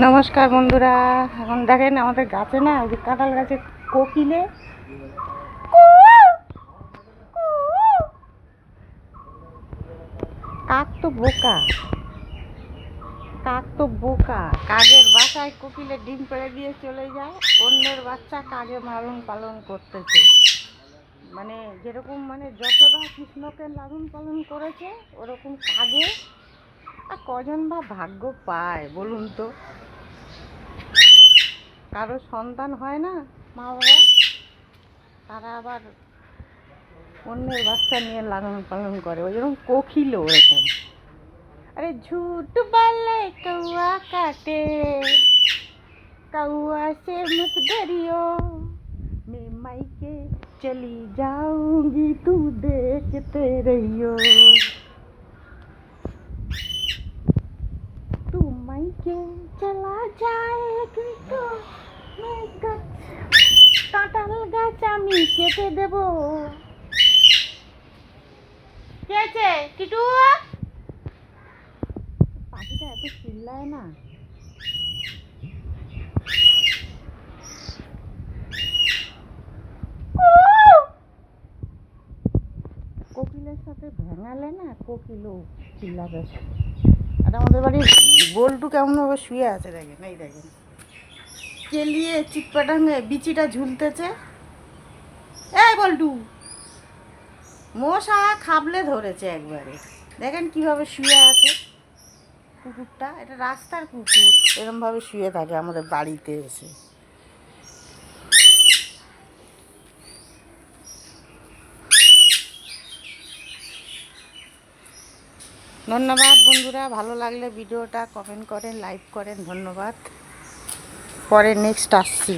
নমস্কার বন্ধুরা, এখন দেখেন আমাদের গাছে না, ওই যে কাঁঠাল গাছে কোকিলে কাক তো বোকা, কাকের বাসায় কোকিলে ডিম পেড়ে দিয়ে চলে যায়, অন্যের বাচ্চা কাকে লালন পালন করতেছে। মানে যেরকম যশোদা কৃষ্ণকে লালন পালন করেছে, ওরকম কাকে আর কজন বা ভাগ্য পায় বলুন তো। কারো সন্তান হয় না, মা বাবা তারা আবার অন্যের বাচ্চা নিয়ে লালন পালন করে, ওই যেরকম কোকিল ওরকম। अरे झूठ बोले कौआ काटे, कौआ से मत डरियो, मैं मायके चली जाऊंगी तू देखते रहियो, तू मायके चला जाएगी तो मैं কাঁঠাল গাছ আমি কেটে দেব। কে আছে টিটু? পাখিটা এত চিল্লায় না। কোকিলের সাথে ভেঙালে না, কোকিলও চিল্লাবে। আর আমাদের বাড়ির বল্টু কেমন ভাবে শুয়ে আছে দেখেন, এই দেখেন চেলিয়ে চিটপাটাঙ্গে বিচিটা ঝুলতেছে। এই বল্টু, মশা খাবলে ধরেছে একবারে, দেখেন কিভাবে শুয়ে আছে কুকুরটা। এটা রাস্তার কুকুর, এরমভাবে শুয়ে থাকে আমাদের বাড়িতে এসে। ধন্যবাদ বন্ধুরা, ভালো লাগলে ভিডিওটা কমেন্ট করেন, লাইক করেন। ধন্যবাদ। পরে নেক্সট আসছি।